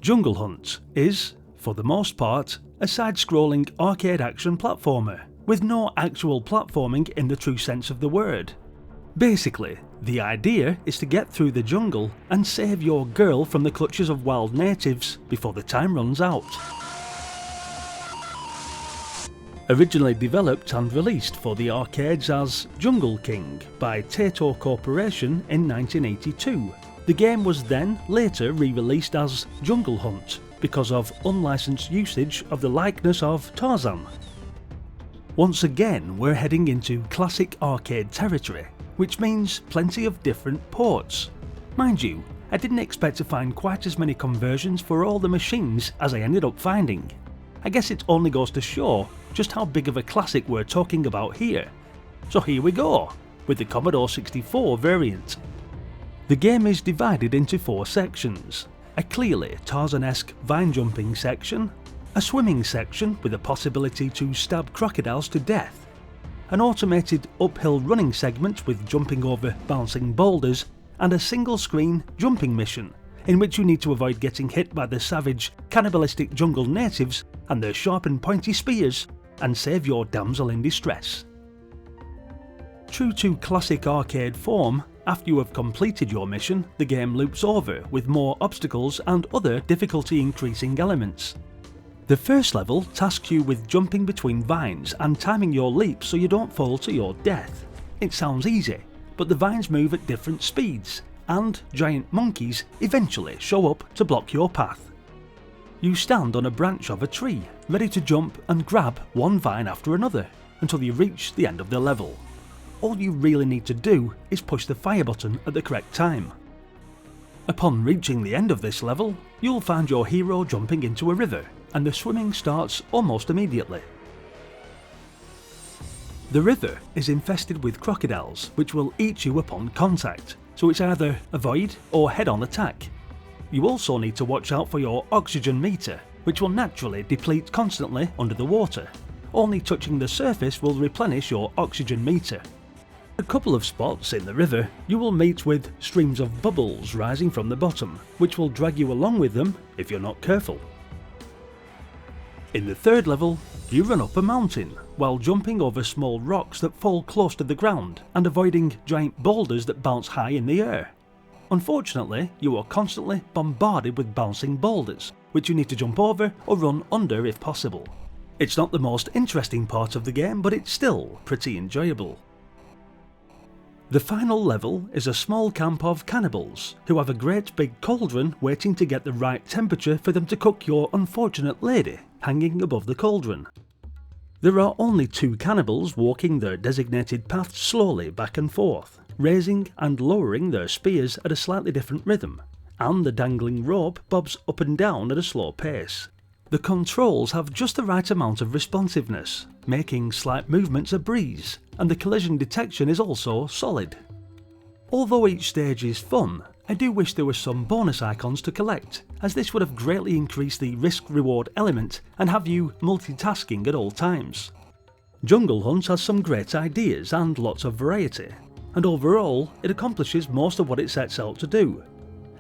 Jungle Hunt is, for the most part, a side-scrolling arcade action platformer, with no actual platforming in the true sense of the word. Basically, the idea is to get through the jungle and save your girl from the clutches of wild natives before the time runs out. Originally developed and released for the arcades as Jungle King by Taito Corporation in 1982, the game was then later re-released as Jungle Hunt because of unlicensed usage of the likeness of Tarzan. Once again, we're heading into classic arcade territory, which means plenty of different ports. Mind you, I didn't expect to find quite as many conversions for all the machines as I ended up finding. I guess it only goes to show just how big of a classic we're talking about here. So here we go, with the Commodore 64 variant. The game is divided into 4 sections: a clearly Tarzan-esque vine jumping section, a swimming section with a possibility to stab crocodiles to death, an automated uphill running segment with jumping over bouncing boulders, and a single screen jumping mission in which you need to avoid getting hit by the savage, cannibalistic jungle natives and their sharp and pointy spears and save your damsel in distress. True to classic arcade form, after you have completed your mission, the game loops over with more obstacles and other difficulty increasing elements. The first level tasks you with jumping between vines and timing your leap so you don't fall to your death. It sounds easy, but the vines move at different speeds, and giant monkeys eventually show up to block your path. You stand on a branch of a tree, ready to jump and grab one vine after another, until you reach the end of the level. All you really need to do is push the fire button at the correct time. Upon reaching the end of this level, you'll find your hero jumping into a river, and the swimming starts almost immediately. The river is infested with crocodiles, which will eat you upon contact, so it's either avoid or head-on attack. You also need to watch out for your oxygen meter, which will naturally deplete constantly under the water. Only touching the surface will replenish your oxygen meter. At a couple of spots in the river, you will meet with streams of bubbles rising from the bottom, which will drag you along with them if you're not careful. In the third level, you run up a mountain while jumping over small rocks that fall close to the ground and avoiding giant boulders that bounce high in the air. Unfortunately, you are constantly bombarded with bouncing boulders, which you need to jump over or run under if possible. It's not the most interesting part of the game, but it's still pretty enjoyable. The final level is a small camp of cannibals, who have a great big cauldron waiting to get the right temperature for them to cook your unfortunate lady, hanging above the cauldron. There are only 2 cannibals walking their designated path slowly back and forth, raising and lowering their spears at a slightly different rhythm, and the dangling rope bobs up and down at a slow pace. The controls have just the right amount of responsiveness, making slight movements a breeze, and the collision detection is also solid. Although each stage is fun, I do wish there were some bonus icons to collect, as this would have greatly increased the risk-reward element and have you multitasking at all times. Jungle Hunt has some great ideas and lots of variety, and overall it accomplishes most of what it sets out to do.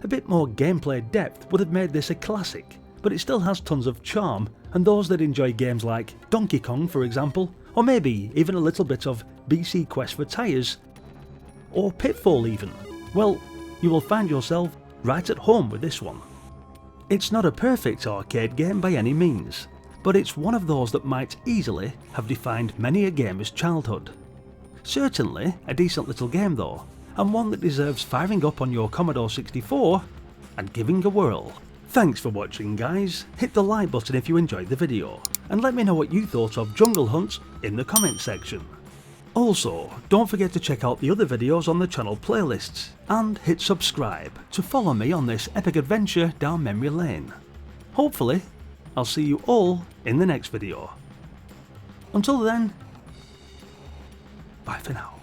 A bit more gameplay depth would have made this a classic, but it still has tons of charm, and those that enjoy games like Donkey Kong for example, or maybe even a little bit of BC Quest for Tires, or Pitfall even, well, you will find yourself right at home with this one. It's not a perfect arcade game by any means, but it's one of those that might easily have defined many a gamer's childhood. Certainly a decent little game though, and one that deserves firing up on your Commodore 64 and giving a whirl. Thanks for watching guys, hit the like button if you enjoyed the video, and let me know what you thought of Jungle Hunt in the comment section. Also, don't forget to check out the other videos on the channel playlists, and hit subscribe to follow me on this epic adventure down memory lane. Hopefully, I'll see you all in the next video. Until then, bye for now.